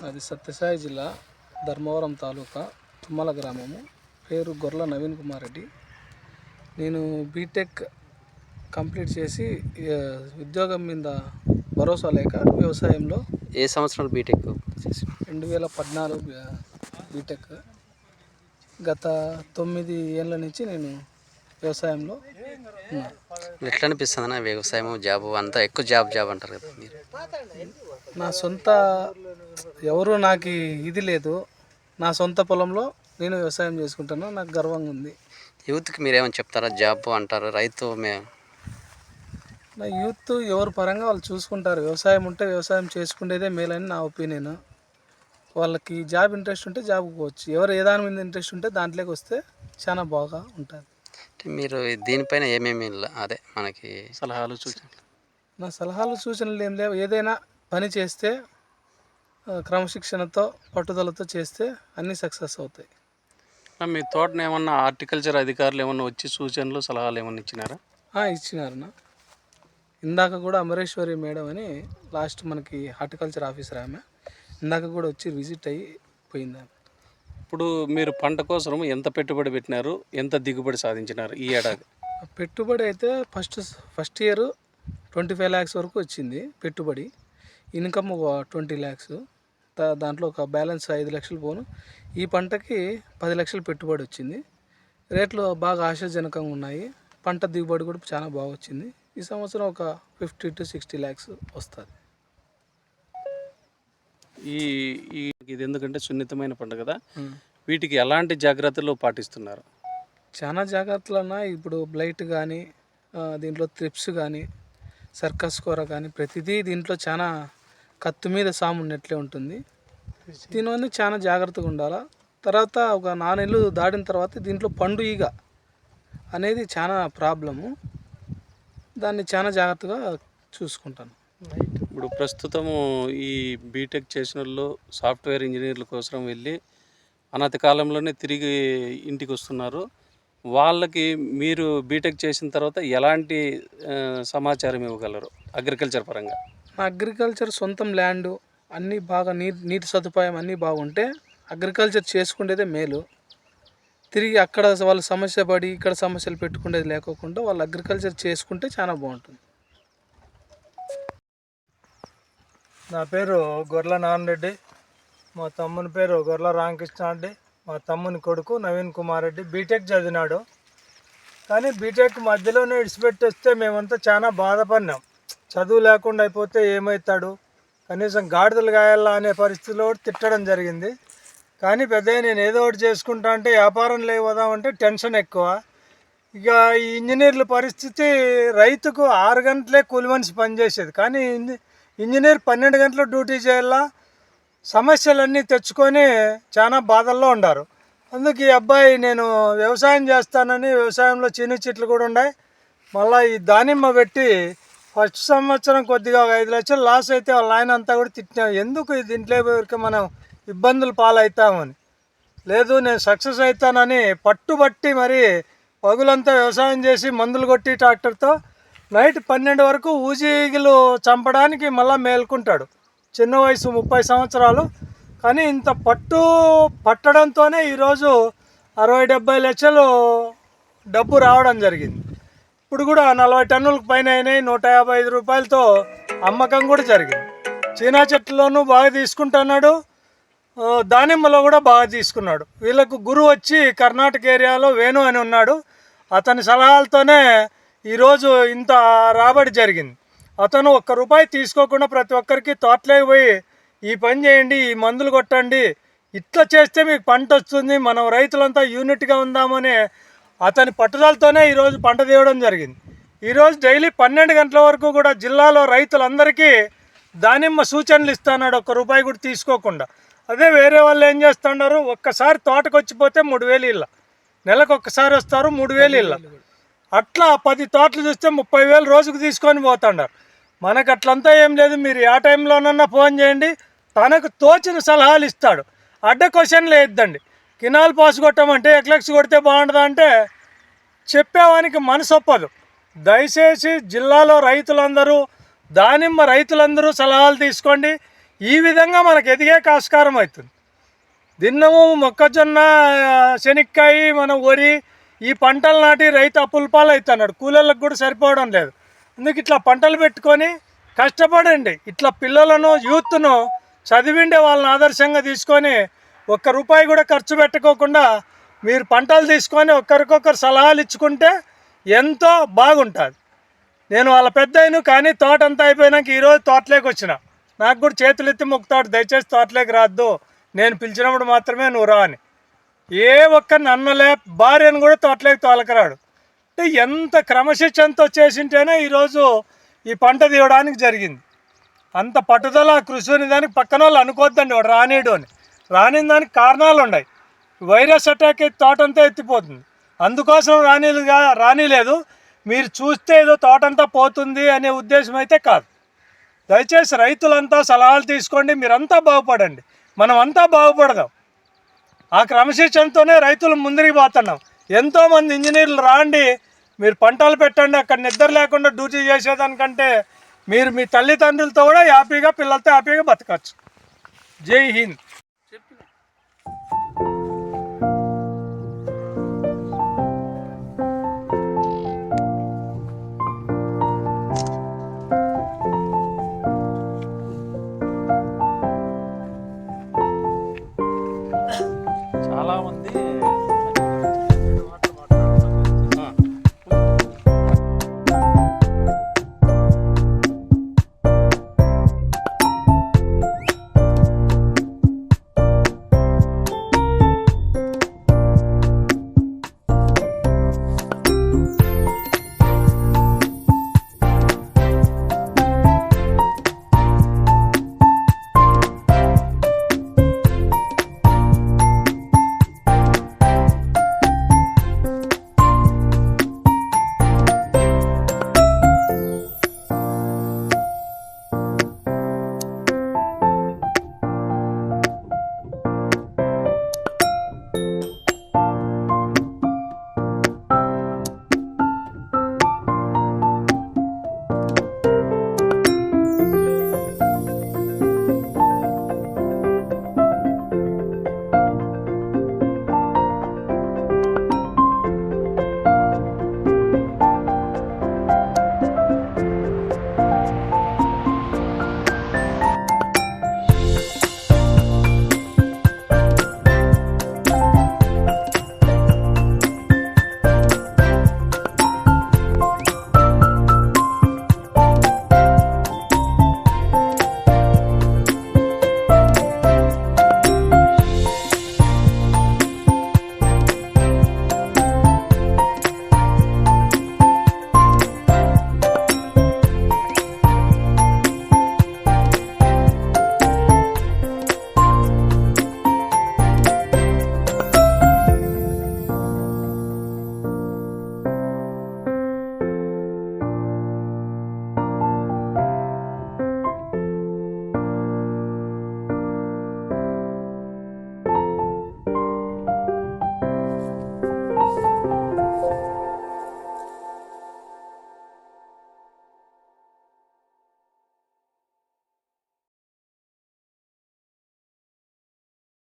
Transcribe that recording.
అది సత్యసాయి జిల్లా ధర్మవరం తాలూకా తుమ్మల గ్రామము. పేరు గొర్ల నవీన్ కుమార్ రెడ్డి. నేను బీటెక్ కంప్లీట్ చేసి ఉద్యోగం మీద భరోసా లేక వ్యవసాయంలో ఏ సంవత్సరంలో బీటెక్ చేసి 2014 బీటెక్. గత 9 ఏళ్ళ నుంచి నేను వ్యవసాయంలో ఉన్నాను. ఎట్లా అనిపిస్తుంది అన్న వ్యవసాయం జాబ్ అంతా ఎక్కువ జాబ్ అంటారు కదా మీరు? నా సొంత ఎవరు నాకు ఇది లేదు. నా సొంత పొలంలో నేను వ్యవసాయం చేసుకుంటాను. నాకు గర్వంగా ఉంది. యూత్కి మీరు ఏమైనా చెప్తారా? జాబ్ అంటారు, రైతు నా యూత్ ఎవరు పరంగా వాళ్ళు చూసుకుంటారు. వ్యవసాయం ఉంటే వ్యవసాయం చేసుకునేదే మేలని నా ఒపీనియన్. వాళ్ళకి జాబ్ ఇంట్రెస్ట్ ఉంటే జాబ్కి పోవచ్చు. ఎవరు ఏ దాని మీద ఇంట్రెస్ట్ ఉంటే దాంట్లోకి వస్తే చాలా బాగా ఉంటుంది. మీరు దీనిపైన ఏమేమి మనకి సలహాలు సూచనలు? నా సలహాలు సూచనలు ఏం లేవు. ఏదైనా పని చేస్తే క్రమశిక్షణతో పట్టుదలతో చేస్తే అన్నీ సక్సెస్ అవుతాయి. మీ తోటను ఏమన్నా హార్టికల్చర్ అధికారులు ఏమన్నా వచ్చి సూచనలు సలహాలు ఏమన్నా ఇచ్చినారా? ఇచ్చినారన్న. ఇందాక కూడా అమరేశ్వరి మేడం అని లాస్ట్ మనకి హార్టికల్చర్ ఆఫీసర్ ఆమె ఇందాక కూడా వచ్చి విజిట్ అయ్యి పోయింది. ఇప్పుడు మీరు పంట కోసం ఎంత పెట్టుబడి పెట్టినారు, ఎంత దిగుబడి సాధించినారు ఈ ఏడాది? పెట్టుబడి అయితే ఫస్ట్ ఇయర్ 25 lakhs వరకు వచ్చింది పెట్టుబడి. Income 20 lakhs. దాంట్లో ఒక బ్యాలెన్స్ 5 లక్షలు పోను. ఈ పంటకి 10 లక్షలు పెట్టుబడి వచ్చింది. రేట్లు బాగా ఆశాజనకంగా ఉన్నాయి. పంట దిగుబడి కూడా చాలా బాగా వచ్చింది. ఈ సంవత్సరం ఒక 50 to 60 lakhs వస్తుంది. ఇది ఎందుకంటే సున్నితమైన పంట కదా, వీటికి ఎలాంటి జాగ్రత్తలు పాటిస్తున్నారు? చాలా జాగ్రత్తలు అన్నా. ఇప్పుడు బ్లైట్ కానీ దీంట్లో త్రిప్స్ కానీ సర్కస్ కూర కానీ ప్రతిదీ దీంట్లో చాలా కత్తి మీద సాము ఉన్నట్లే ఉంటుంది. దీనివల్ల చాలా జాగ్రత్తగా ఉండాలా. తర్వాత ఒక 4 నెలలు దాటిన తర్వాత దీంట్లో పండు ఈగ అనేది చాలా ప్రాబ్లము. దాన్ని చాలా జాగ్రత్తగా చూసుకుంటాను. ఇప్పుడు ప్రస్తుతము ఈ బీటెక్ చేసిన వాళ్ళు సాఫ్ట్వేర్ ఇంజనీర్ల కోసం వెళ్ళి అనతి కాలంలోనే తిరిగి ఇంటికి వస్తున్నారు. వాళ్ళకి మీరు బీటెక్ చేసిన తర్వాత ఎలాంటి సమాచారం ఇవ్వగలరు అగ్రికల్చర్ పరంగా? అగ్రికల్చర్ సొంతం ల్యాండ్ అన్నీ బాగా నీటి సదుపాయం అన్నీ బాగుంటే అగ్రికల్చర్ చేసుకునేదే మేలు. తిరిగి అక్కడ వాళ్ళు సమస్య పడి ఇక్కడ సమస్యలు పెట్టుకునేది లేకోకుండా వాళ్ళు అగ్రికల్చర్ చేసుకుంటే చాలా బాగుంటుంది. నా పేరు గొర్ల నాన్నరెడ్డి. మా తమ్ముని పేరు గొర్ల రామకృష్ణ రెడ్డి. మా తమ్ముని కొడుకు నవీన్ కుమార్ రెడ్డి బీటెక్ చదివినాడు. కానీ బీటెక్ మధ్యలోనే విడిచిపెట్టేస్తే మేమంతా చాలా బాధపడినాం. చదువు లేకుండా అయిపోతే ఏమవుతాడు, కనీసం గాడిదలు గాయాలా అనే పరిస్థితిలో తిట్టడం జరిగింది. కానీ పెద్దగా నేను ఏదో ఒకటి చేసుకుంటా అంటే వ్యాపారం లేకపోదామంటే టెన్షన్ ఎక్కువ. ఇక ఈ ఇంజనీర్ల పరిస్థితి రైతుకు 6 గంటలే కూలి మనిషి పనిచేసేది. కానీ ఇంజనీర్ 12 గంటలు డ్యూటీ చేయాలా. సమస్యలన్నీ తెచ్చుకొని చాలా బాధల్లో ఉన్నారు. అందుకు ఈ అబ్బాయి నేను వ్యవసాయం చేస్తానని వ్యవసాయంలో చిన్న చెట్లు కూడా ఉన్నాయి. మళ్ళీ ఈ దానిమ్మ పెట్టి ఫస్ట్ సంవత్సరం కొద్దిగా 5 లక్షలు లాస్ అయితే వాళ్ళ ఆయన అంతా కూడా తిట్టినా, ఎందుకు దీంట్లో వరకు మనం ఇబ్బందులు పాలవుతామని. లేదు నేను సక్సెస్ అవుతానని పట్టుబట్టి మరి పగులంతా వ్యవసాయం చేసి మందులు కొట్టి ట్రాక్టర్తో నైట్ 12 వరకు ఊజీగిలు చంపడానికి మళ్ళీ మేల్కుంటాడు. చిన్న వయసు 30 సంవత్సరాలు. కానీ ఇంత పట్టడంతోనే ఈరోజు 60-70 లక్షలు డబ్బు రావడం జరిగింది. ఇప్పుడు కూడా 40 టన్నులకు పైన అయినాయి. 155 రూపాయలతో అమ్మకం కూడా జరిగింది. చీనా చెట్లలోనూ బాగా తీసుకుంటున్నాడు, దానిమ్మలో కూడా బాగా తీసుకున్నాడు. వీళ్ళకు గురువు వచ్చి కర్ణాటక ఏరియాలో వేణు అని ఉన్నాడు. అతని సలహాలతోనే ఈరోజు ఇంత రాబడి జరిగింది. అతను ₹1 తీసుకోకుండా ప్రతి ఒక్కరికి తోటలోకి పోయి ఈ పని చేయండి, ఈ మందులు కొట్టండి, ఇట్లా చేస్తే మీకు పంట వస్తుంది, మనం రైతులంతా యూనిట్గా ఉందామని అతని పట్టుదలతోనే ఈరోజు పంట తీయడం జరిగింది. ఈరోజు డైలీ 12 గంటల వరకు కూడా జిల్లాలో రైతులందరికీ దానిమ్మ సూచనలు ఇస్తున్నాడు, ₹1 కూడా తీసుకోకుండా. అదే వేరే వాళ్ళు ఏం చేస్తున్నారు, ఒక్కసారి తోటకు వచ్చిపోతే 3,000 ఇళ్ళ, నెలకు ఒక్కసారి వస్తారు 3,000 ఇళ్ళ. అట్లా 10 తోటలు చూస్తే 30,000 రోజుకు తీసుకొని పోతున్నారు. మనకు అట్లంతా ఏం లేదు. మీరు ఆ టైంలోనన్నా ఫోన్ చేయండి, తనకు తోచిన సలహాలు ఇస్తాడు. అడ్డ క్వశ్చన్లు వేద్దండి. కినాల్ పాస్ కొట్టమంటే ఎక్లెక్స్ కొడితే బాగుంటుందా అంటే చెప్పేవానికి మనసు ఒప్పదు. దయచేసి జిల్లాలో రైతులందరూ దానిమ్మ రైతులందరూ సలహాలు తీసుకోండి. ఈ విధంగా మనకు ఎదిగే ఆస్కారం అవుతుంది. దిన్నము మొక్కజొన్న, శనక్కాయ, మన వరి ఈ పంటలు నాటి రైతు అప్పులపాలు అవుతున్నాడు. కూలీలకు కూడా సరిపోవడం లేదు. అందుకు ఇట్లా పంటలు పెట్టుకొని కష్టపడండి. ఇట్లా పిల్లలను, యూత్ను చదివిండే వాళ్ళని ఆదర్శంగా తీసుకొని ₹1 కూడా ఖర్చు పెట్టుకోకుండా మీరు పంటలు తీసుకొని ఒకరికొకరు సలహాలు ఇచ్చుకుంటే ఎంతో బాగుంటుంది. నేను వాళ్ళ పెద్దయిను, కానీ తోట అంతా అయిపోయినాక ఈరోజు తోటలోకి వచ్చిన. నాకు కూడా చేతులు ఎత్తి మొక్కుతాడు, దయచేసి తోటలోకి రాద్దు, నేను పిలిచినప్పుడు మాత్రమే నువ్వు రా అని. ఏ ఒక్కరిని అన్నలే, భార్యను కూడా తోటలోకి తోలకరాడు. అంటే ఎంత క్రమశిక్షణతో చేసింటేనే ఈరోజు ఈ పంట తీయడానికి జరిగింది. అంత పట్టుదల, కృషి అని దానికి పక్కన వాళ్ళు అనుకోవద్దండి వాడు రానీడు అని. రాని దానికి కారణాలు ఉన్నాయి. వైరస్ అటాక్ అయితే తోటంతా ఎత్తిపోతుంది. అందుకోసం రానిలేదు. మీరు చూస్తే ఏదో తోటంతా పోతుంది అనే ఉద్దేశం అయితే కాదు. దయచేసి రైతులంతా సలహాలు తీసుకోండి, మీరంతా బాగుపడండి, మనం అంతా బాగుపడదాం. ఆ క్రమశిక్షణతోనే రైతులు ముందుకు పోతున్నాం. ఎంతోమంది ఇంజనీర్లు రాండి, మీరు పంటలు పెట్టండి, అక్కడ నిద్ర లేకుండా డ్యూటీ చేసేదానికంటే మీరు మీ తల్లిదండ్రులతో కూడా హ్యాపీగా, పిల్లలతో హ్యాపీగా బతకచ్చు. జై హింద్.